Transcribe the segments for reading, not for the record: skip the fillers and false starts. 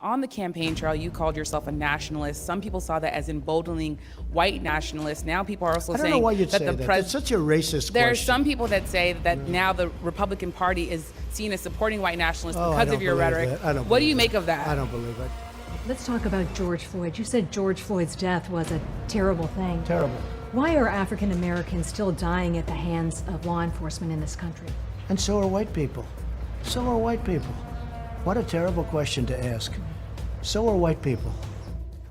On the campaign trail, you called yourself a nationalist. Some people saw that as emboldening white nationalists. Now people are also I don't saying know why you'd that say the that. president. It's such a racist There are question. some people that say that now the Republican Party is seen as supporting white nationalists Oh, I because don't of your believe rhetoric. that. I don't What do believe you that. make of that? I don't believe it. Let's talk about George Floyd. You said George Floyd's death was a terrible thing. Terrible. Why are African Americans still dying at the hands of law enforcement in this country? And so are white people. So are white people. What a terrible question to ask. So are white people.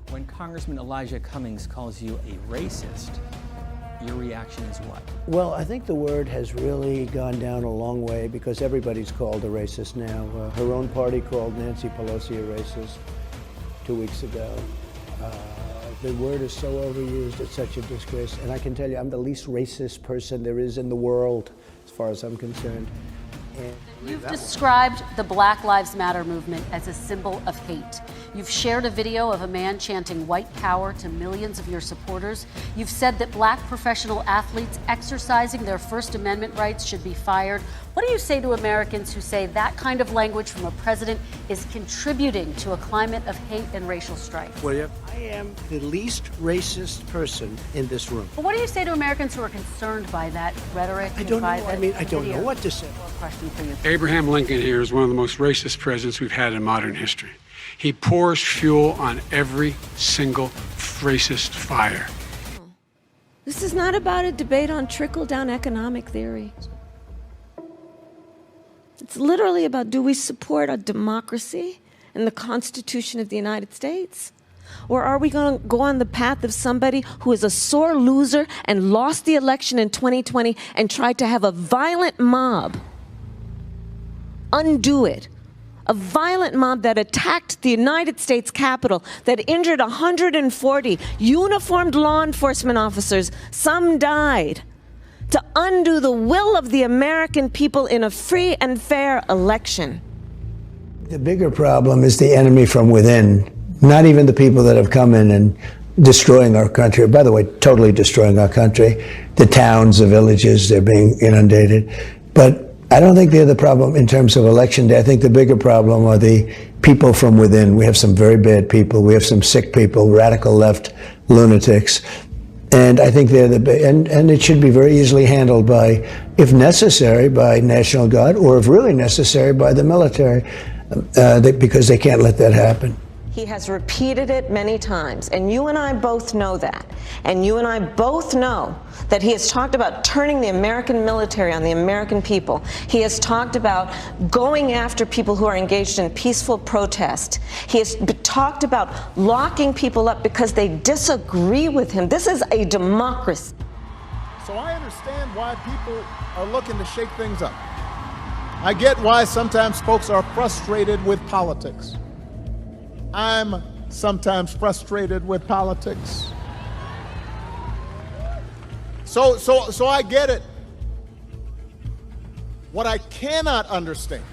When Congressman Elijah Cummings calls you a racist, your reaction is what? Well, I think the word has really gone down a long way because everybody's called a racist now. Her own party called Nancy Pelosi a racist 2 weeks ago. The word is so overused, it's such a disgrace. And I can tell you, I'm the least racist person there is in the world, as far as I'm concerned. And you've described the Black Lives Matter movement as a symbol of hate. You've shared a video of a man chanting white power to millions of your supporters. You've said that black professional athletes exercising their First Amendment rights should be fired. What do you say to Americans who say that kind of language from a president is contributing to a climate of hate and racial strife? I am the least racist person in this room. But what do you say to Americans who are concerned by that rhetoric? I don't know. by I mean, I the don't know video? what to say. Question for you. Abraham Lincoln here is one of the most racist presidents we've had in modern history. He pours fuel on every single racist fire. This is not about a debate on trickle-down economic theory. It's literally about, do we support a democracy and the Constitution of the United States? Or are we going to go on the path of somebody who is a sore loser and lost the election in 2020 and tried to have a violent mob undo it? A violent mob that attacked the United States Capitol, that injured 140 uniformed law enforcement officers. Some died. To undo the will of the American people in a free and fair election. The bigger problem is the enemy from within, not even the people that have come in and destroying our country. By the way, totally destroying our country. The towns, the villages, they're being inundated. But I don't think they're the problem in terms of election day. I think the bigger problem are the people from within. We have some very bad people. We have some sick people, radical left lunatics. And I think they're and it should be very easily handled by, if necessary, by National Guard, or if really necessary, by the military, because they can't let that happen. He has repeated it many times, and you and I both know that. And you and I both know that he has talked about turning the American military on the American people. He has talked about going after people who are engaged in peaceful protest. He has talked about locking people up because they disagree with him. This is a democracy. So I understand why people are looking to shake things up. I get why sometimes folks are frustrated with politics. I'm sometimes frustrated with politics. So I get it. What I cannot understand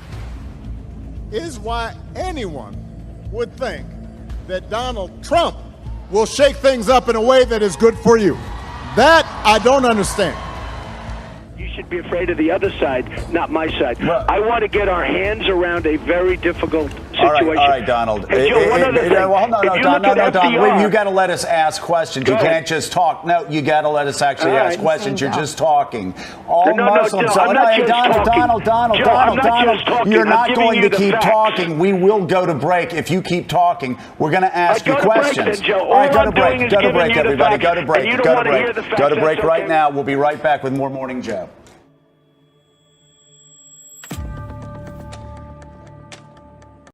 is why anyone would think that Donald Trump will shake things up in a way that is good for you. That I don't understand. You should be afraid of the other side, not my side. I want to get our hands around a very difficult situation. All right, Donald. Hey, Joe, one other thing. Don. You got to let us ask questions. You can't just talk. No, you got to let us actually ask questions. You're just talking. All Muslims. Donald. You're not going to keep talking. We will go to break if you keep talking. We're going to ask you questions. All right, go to break. Go to break, everybody. Go to break. Go to break right now. We'll be right back with more Morning Joe.